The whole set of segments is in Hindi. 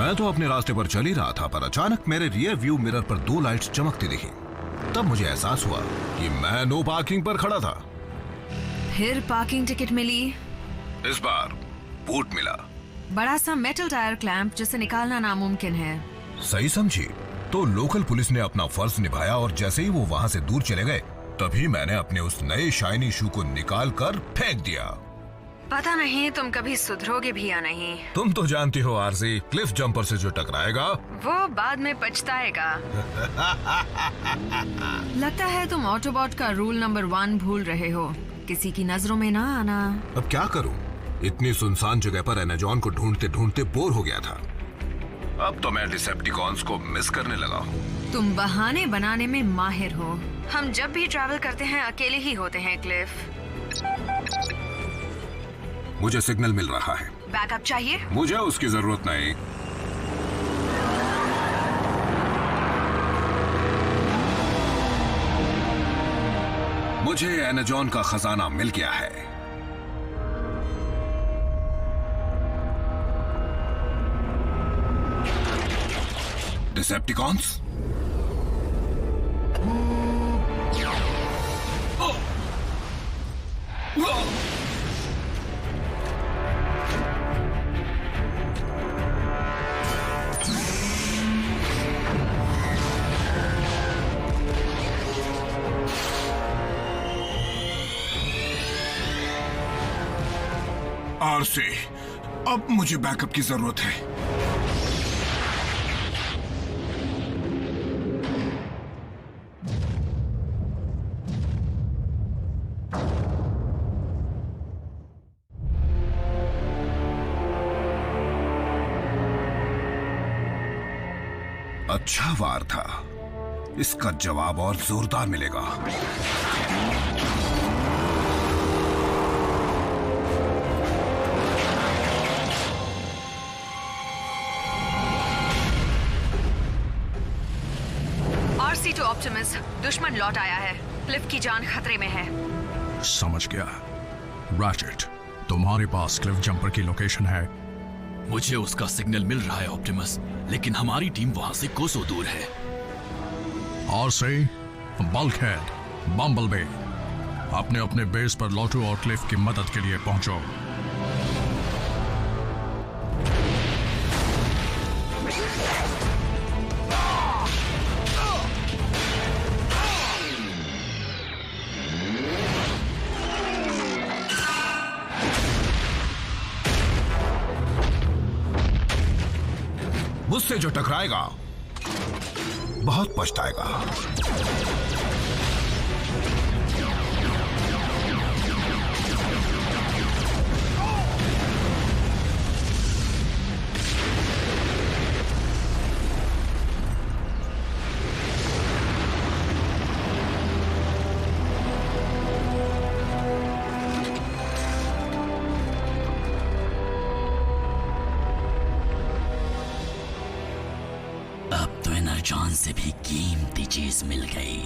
मैं तो अपने रास्ते पर चल ही रहा था, पर अचानक मेरे रियर व्यू मिरर पर 2 लाइट्स चमकती दिखी। तब मुझे एहसास हुआ कि मैं नो पार्किंग पर खड़ा था। फिर पार्किंग टिकट मिली? इस बार बूट मिला। बड़ा सा मेटल टायर क्लैंप जिसे निकालना नामुमकिन है। सही समझी। तो लोकल पुलिस ने अपना फर्ज निभाया और जैसे ही वो वहाँ से दूर चले गए, तभी मैंने अपने उस नए शाइनी शू को निकाल कर फेंक दिया। पता नहीं तुम कभी सुधरोगे भी या नहीं। तुम तो जानती हो आरज़ी, क्लिफ जंपर से जो टकराएगा वो बाद में पछताएगा। लगता है तुम ऑटोबॉट का रूल नंबर 1 भूल रहे हो, किसी की नजरों में ना आना। अब क्या करूं? इतनी सुनसान जगह पर एनाजॉन को ढूंढते ढूंढते बोर हो गया था। अब तो मैं डिसेप्टिकॉन्स को मिस करने लगा हूँ। तुम बहाने बनाने में माहिर हो। हम जब भी ट्रैवल करते हैं अकेले ही होते हैं क्लिफ। मुझे सिग्नल मिल रहा है। बैकअप चाहिए? मुझे उसकी जरूरत नहीं। मुझे एनाजॉन का खजाना मिल गया है। डिसेप्टिकॉन्स, आरसी, अब मुझे बैकअप की जरूरत है। अच्छा वार था, इसका जवाब और जोरदार मिलेगा। RC2 ऑप्टिमस, दुश्मन लौट आया है। क्लिफ की जान खतरे में है। समझ गया। रैचेट, तुम्हारे पास क्लिफ जंपर की लोकेशन है? मुझे उसका सिग्नल मिल रहा है ऑप्टिमस, लेकिन हमारी टीम वहां से कोसों दूर है। आरसी, बल्कहेड, बम्बलबी, अपने अपने बेस पर लौटो और क्लिफ की मदद के लिए पहुंचो। मुझसे जो टकराएगा बहुत पछताएगा। जान से भी कीमती चीज मिल गई।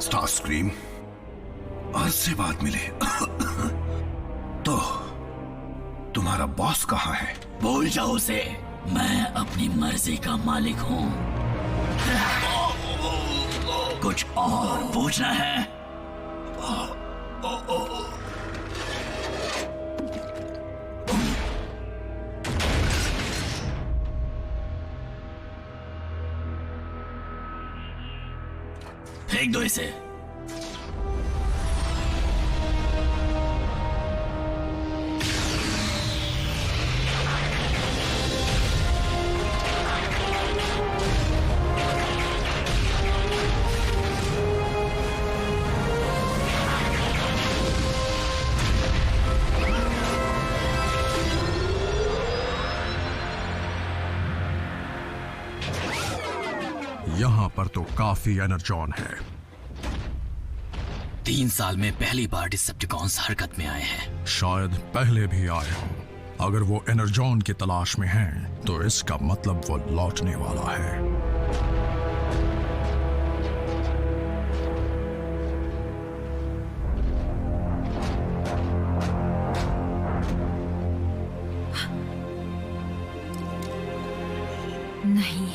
स्टारस्क्रीम, आज से बात मिले। तो तुम्हारा बॉस कहाँ है? भूल जाओ उसे, मैं अपनी मर्जी का मालिक हूँ। कुछ और पूछना है? फेंक दो इसे। यहां पर तो काफी एनर्जॉन है। 3 साल में पहली बार डिसेप्टिकॉन्स हरकत में आए हैं। शायद पहले भी आए हों। अगर वो एनर्जॉन की तलाश में हैं, तो इसका मतलब वो लौटने वाला है। नहीं।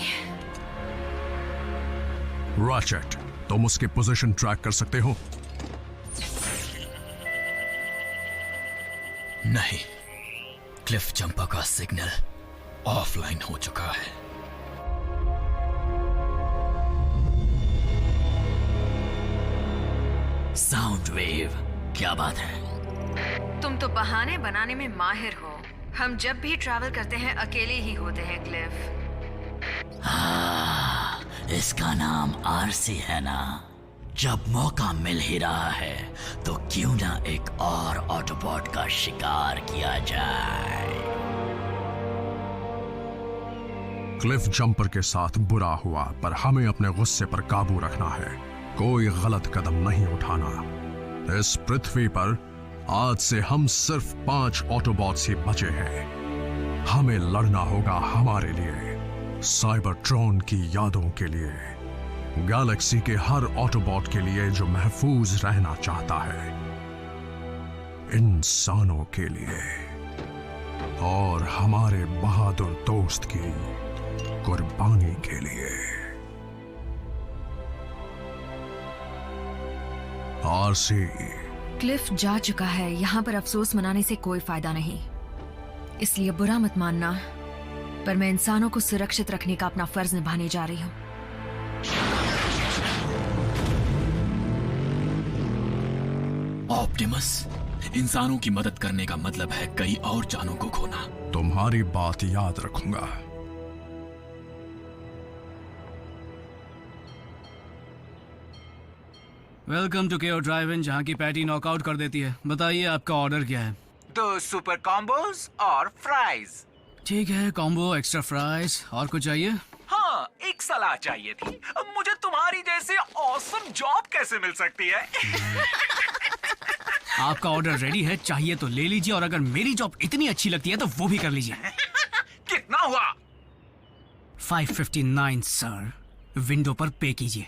रैचेट, तुम उसकी पोजीशन ट्रैक कर सकते हो? नहीं, क्लिफ जंपर का सिग्नल ऑफलाइन हो चुका है। साउंड वेव, क्या बात है? तुम तो बहाने बनाने में माहिर हो। हम जब भी ट्रैवल करते हैं अकेले ही होते हैं क्लिफ। हाँ, इसका नाम आरसी है ना? जब मौका मिल ही रहा है तो क्यों ना एक और ऑटोबॉट का शिकार किया जाए। क्लिफ जंपर के साथ बुरा हुआ, पर हमें अपने गुस्से पर काबू रखना है। कोई गलत कदम नहीं उठाना। इस पृथ्वी पर आज से हम सिर्फ 5 ऑटोबॉट्स ही बचे हैं। हमें लड़ना होगा हमारे लिए, साइबरट्रॉन की यादों के लिए, गैलेक्सी के हर ऑटोबॉट के लिए जो महफूज रहना चाहता है, इंसानों के लिए और हमारे बहादुर दोस्त की कुर्बानी के लिए। आरसी, क्लिफ जा चुका है, यहाँ पर अफसोस मनाने से कोई फायदा नहीं, इसलिए बुरा मत मानना, पर मैं इंसानों को सुरक्षित रखने का अपना फर्ज निभाने जा रही हूँ। ऑप्टिमस, इंसानों की मदद करने का मतलब है कई और जानों को खोना। तुम्हारी बात याद रखूंगा। वेलकम टू केओ ड्राइव इन, जहाँ की पैटी नॉकआउट कर देती है। बताइए आपका ऑर्डर क्या है? 2 सुपर कॉम्बोज और फ्राइज। ठीक है, कॉम्बो, एक्स्ट्रा फ्राइज। और कुछ चाहिए? हाँ, एक सलाह चाहिए थी। मुझे तुम्हारी जैसे ऑसम जॉब कैसे मिल सकती है? आपका ऑर्डर रेडी है, चाहिए तो ले लीजिए, और अगर मेरी जॉब इतनी अच्छी लगती है तो वो भी कर लीजिए। कितना हुआ? 559 सर। विंडो पर पे कीजिए।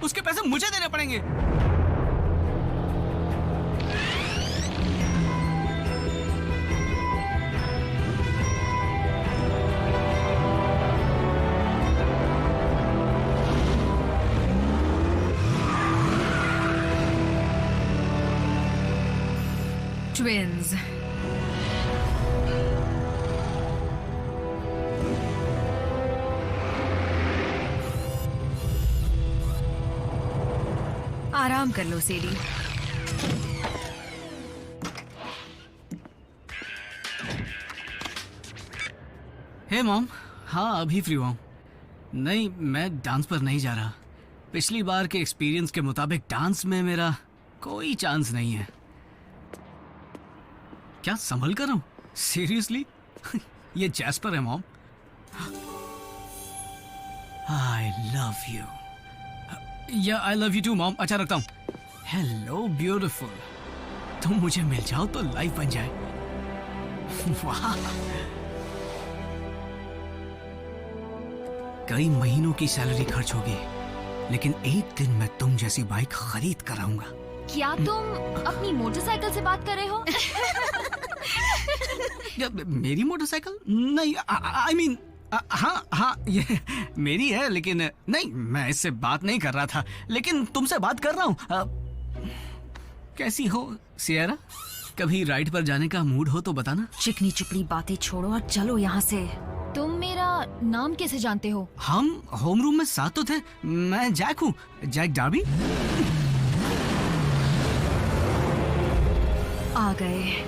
उसके पैसे मुझे देने पड़ेंगे। ट्विन्स, आराम कर लो सीडी। हे मॉम, हाँ अभी फ्री हुआ हूँ। नहीं, मैं डांस पर नहीं जा रहा। पिछली बार के एक्सपीरियंस के मुताबिक डांस में मेरा कोई चांस नहीं है। क्या संभल कर रहा हूँ? सीरियसली? ये जैस्पर है मॉम। I love you. या I love you too mom. अच्छा रखता हूँ। हेलो ब्यूटीफुल, तुम मुझे मिल जाओ तो लाइफ बन जाए। वाह, कई महीनों की सैलरी खर्च होगी, लेकिन एक दिन मैं तुम जैसी बाइक खरीद कर आऊंगा। क्या तुम अपनी मोटरसाइकिल से बात कर रहे हो? मेरी मोटरसाइकिल? नहीं, आई मीन हाँ ये मेरी है, लेकिन नहीं, मैं इससे बात नहीं कर रहा था, लेकिन तुमसे बात कर रहा हूँ। कैसी हो सियरा? कभी राइड पर जाने का मूड हो तो बताना। चिकनी चुपड़ी बातें छोड़ो और चलो यहाँ से। तुम मेरा नाम कैसे जानते हो? हम होम रूम में साथ तो थे। मैं जैक हूँ, जैक डार्बी। आ गए।